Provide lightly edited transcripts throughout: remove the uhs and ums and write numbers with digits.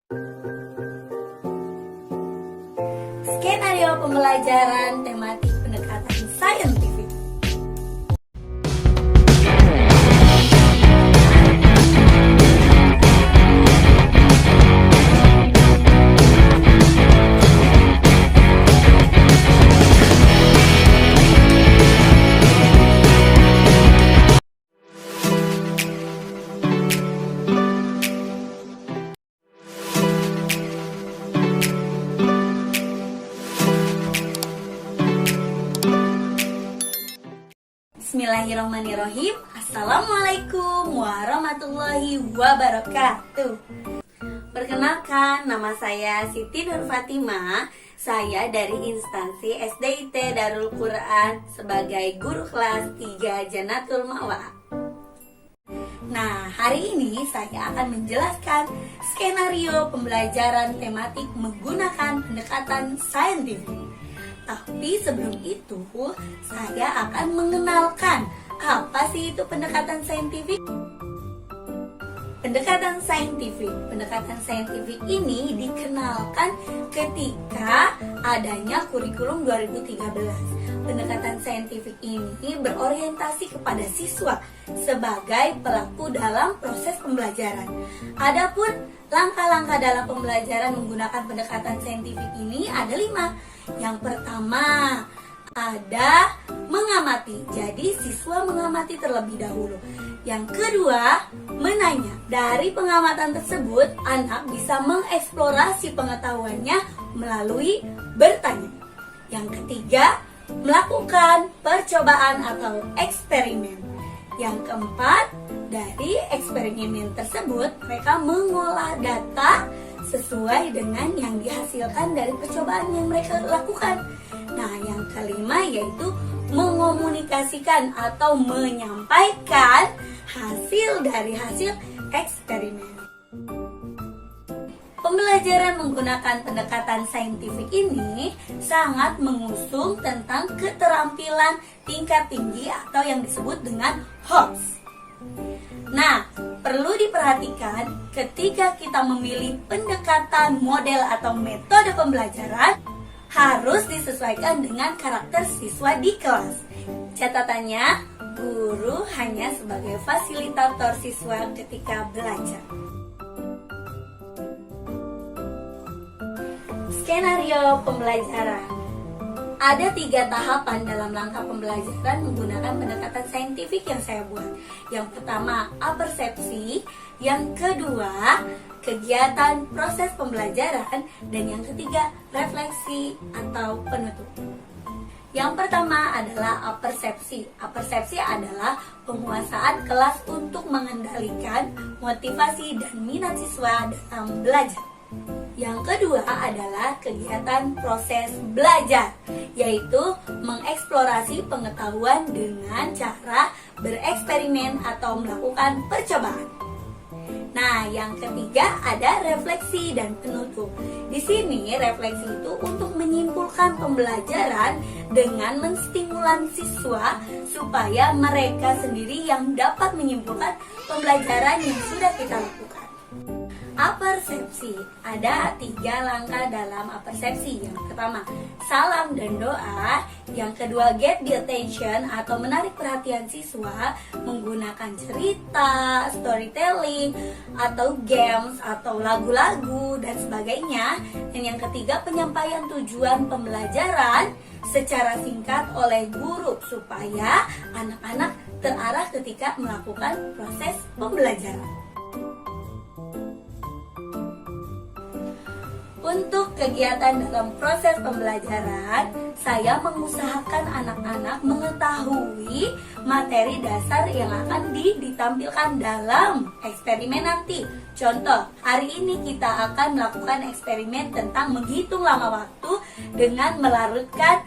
Skenario pembelajaran tematik pendekatan saintifik. Bismillahirrahmanirrahim. Assalamualaikum warahmatullahi wabarakatuh. Perkenalkan, nama saya Siti Nur Fatimah. Saya dari instansi SDIT Darul Quran sebagai guru kelas 3 Jannatul Ma'wa. Nah, hari ini saya akan menjelaskan skenario pembelajaran tematik menggunakan pendekatan saintifik. Tapi sebelum itu, saya akan mengenalkan apa sih itu pendekatan saintifik. Pendekatan saintifik ini dikenalkan ketika adanya kurikulum 2013. Pendekatan saintifik ini berorientasi kepada siswa sebagai pelaku dalam proses pembelajaran. Adapun langkah-langkah dalam pembelajaran menggunakan pendekatan saintifik ini ada 5. Yang pertama ada mengamati, jadi siswa mengamati terlebih dahulu. Yang kedua, menanya. Dari pengamatan tersebut, anak bisa mengeksplorasi pengetahuannya melalui bertanya. Yang ketiga, melakukan percobaan atau eksperimen. Yang keempat, dari eksperimen tersebut mereka mengolah data sesuai dengan yang dihasilkan dari percobaan yang mereka lakukan. Nah, yang kelima yaitu mengomunikasikan atau menyampaikan hasil dari hasil eksperimen. Pembelajaran menggunakan pendekatan saintifik ini sangat mengusung tentang keterampilan tingkat tinggi atau yang disebut dengan HOTS. Nah, perlu diperhatikan ketika kita memilih pendekatan model atau metode pembelajaran harus disesuaikan dengan karakter siswa di kelas. Catatannya, guru hanya sebagai fasilitator siswa ketika belajar. Skenario pembelajaran. Ada 3 tahapan dalam langkah pembelajaran menggunakan pendekatan saintifik yang saya buat. Yang pertama, apersepsi. Yang kedua, kegiatan proses pembelajaran. Dan yang ketiga, refleksi atau penutup. Yang pertama adalah apersepsi. Apersepsi adalah penguasaan kelas untuk mengendalikan motivasi dan minat siswa dalam belajar. Yang kedua adalah kegiatan proses belajar, yaitu mengeksplorasi pengetahuan dengan cara bereksperimen atau melakukan percobaan. Nah, yang ketiga ada refleksi dan penutup. Di sini refleksi itu untuk menyimpulkan pembelajaran dengan menstimulans siswa supaya mereka sendiri yang dapat menyimpulkan pembelajaran yang sudah kita lakukan. Apersepsi. Ada 3 langkah dalam apersepsi. Yang pertama, salam dan doa. Yang kedua, get the attention atau menarik perhatian siswa menggunakan cerita, storytelling, atau games, atau lagu-lagu, dan sebagainya. Dan yang ketiga, penyampaian tujuan pembelajaran secara singkat oleh guru supaya anak-anak terarah ketika melakukan proses pembelajaran. Untuk kegiatan dalam proses pembelajaran, saya mengusahakan anak-anak mengetahui materi dasar yang akan ditampilkan dalam eksperimen nanti. Contoh, hari ini kita akan melakukan eksperimen tentang menghitung lama waktu dengan melarutkan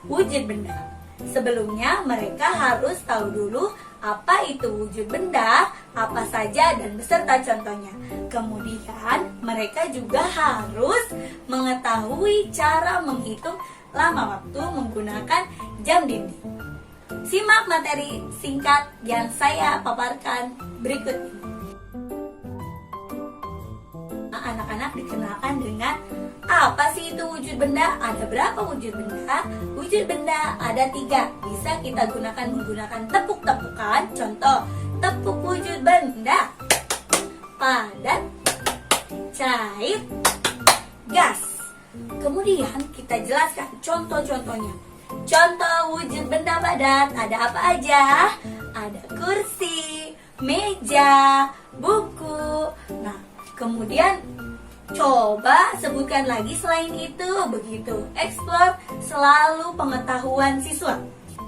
wujud benda. Sebelumnya, mereka harus tahu dulu apa itu wujud benda, apa saja, dan beserta contohnya. Kemudian, mereka juga harus mengetahui cara menghitung lama waktu menggunakan jam dinding. Simak materi singkat yang saya paparkan berikut ini. Anak-anak anak-anak dikenalkan dengan apa sih itu wujud benda? Ada berapa wujud benda? Wujud benda ada 3. Bisa kita gunakan menggunakan tepuk-tepukan. Contoh, tepuk wujud benda: padat, cair, gas. Kemudian kita jelaskan contoh-contohnya. Contoh wujud benda padat ada apa aja? Ada kursi, meja, buku. Nah, kemudian coba sebutkan lagi selain itu. Begitu, explore selalu pengetahuan siswa.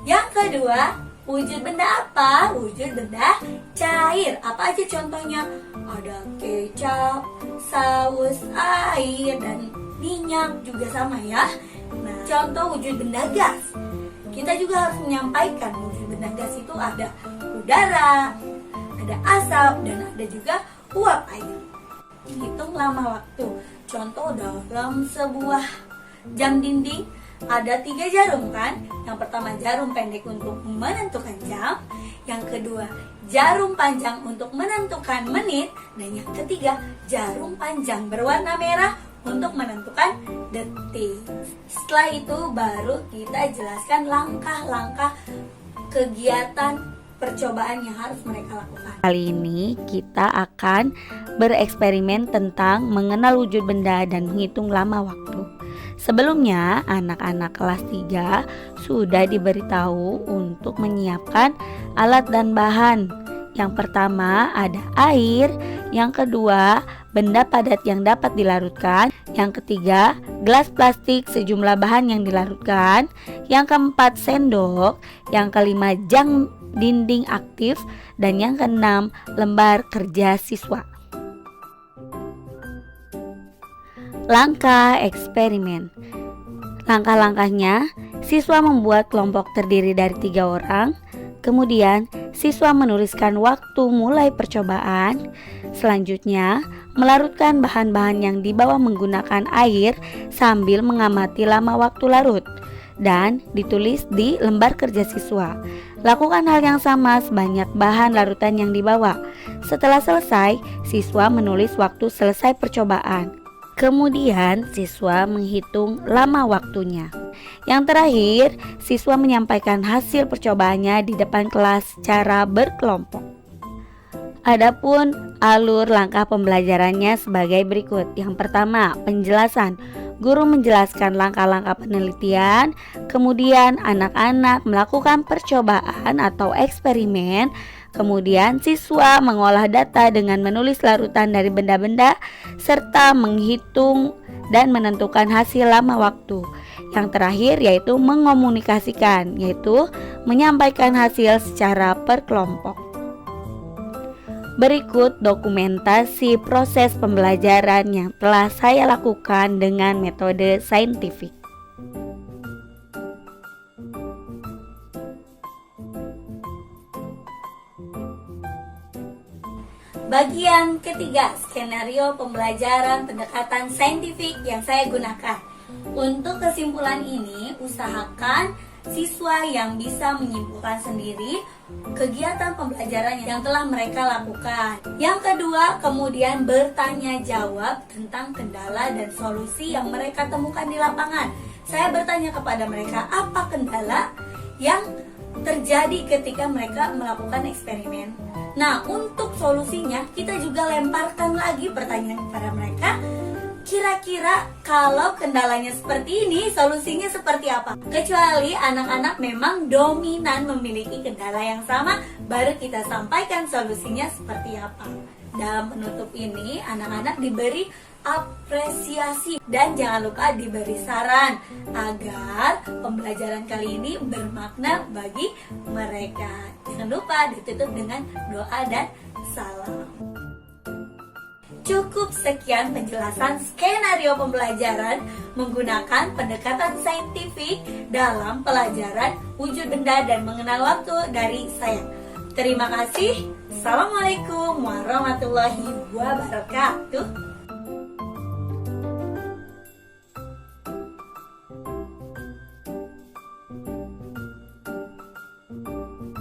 Yang kedua, wujud benda apa? Wujud benda cair. Apa aja contohnya? Ada kecap, saus, air, dan minyak juga sama ya. Nah, contoh wujud benda gas. Kita juga harus menyampaikan wujud benda gas itu ada udara, ada asap, dan ada juga uap air. Hitung lama waktu. Contoh dalam sebuah jam dinding ada 3 jarum kan? Yang pertama jarum pendek untuk menentukan jam, yang kedua jarum panjang untuk menentukan menit, dan yang ketiga jarum panjang berwarna merah untuk menentukan detik. Setelah itu baru kita jelaskan langkah-langkah kegiatan percobaan yang harus mereka lakukan. Kali ini kita akan bereksperimen tentang mengenal wujud benda dan menghitung lama waktu. Sebelumnya, anak-anak kelas 3 sudah diberitahu untuk menyiapkan alat dan bahan. Yang pertama ada air, yang kedua benda padat yang dapat dilarutkan, yang ketiga gelas plastik sejumlah bahan yang dilarutkan, yang keempat sendok, yang kelima jam dinding aktif, dan yang keenam lembar kerja siswa. Langkah eksperimen. Langkah-langkahnya, siswa membuat kelompok terdiri dari 3 orang. Kemudian, siswa menuliskan waktu mulai percobaan. Selanjutnya, melarutkan bahan-bahan yang dibawa menggunakan air sambil mengamati lama waktu larut, dan ditulis di lembar kerja siswa. Lakukan hal yang sama sebanyak bahan larutan yang dibawa. Setelah selesai, siswa menulis waktu selesai percobaan. Kemudian, siswa menghitung lama waktunya. Yang terakhir, siswa menyampaikan hasil percobaannya di depan kelas secara berkelompok. Adapun alur langkah pembelajarannya sebagai berikut. Yang pertama, penjelasan. Guru menjelaskan langkah-langkah penelitian, kemudian anak-anak melakukan percobaan atau eksperimen, kemudian siswa mengolah data dengan menulis larutan dari benda-benda, serta menghitung dan menentukan hasil lama waktu. Yang terakhir yaitu mengomunikasikan, yaitu menyampaikan hasil secara per kelompok. Berikut dokumentasi proses pembelajaran yang telah saya lakukan dengan metode saintifik. Bagian ketiga, skenario pembelajaran pendekatan saintifik yang saya gunakan. Untuk kesimpulan ini, usahakan siswa yang bisa menyimpulkan sendiri kegiatan pembelajaran yang telah mereka lakukan. Yang kedua, kemudian bertanya jawab tentang kendala dan solusi yang mereka temukan di lapangan. Saya bertanya kepada mereka apa kendala yang terjadi ketika mereka melakukan eksperimen. Nah, untuk solusinya kita juga lemparkan lagi pertanyaan kepada mereka. Kira-kira kalau kendalanya seperti ini, solusinya seperti apa? Kecuali anak-anak memang dominan memiliki kendala yang sama, baru kita sampaikan solusinya seperti apa. Dalam penutup ini, anak-anak diberi apresiasi dan jangan lupa diberi saran agar pembelajaran kali ini bermakna bagi mereka. Jangan lupa ditutup dengan doa dan salam. Cukup sekian penjelasan skenario pembelajaran menggunakan pendekatan saintifik dalam pelajaran wujud benda dan mengenal waktu dari saya. Terima kasih. Assalamualaikum warahmatullahi wabarakatuh.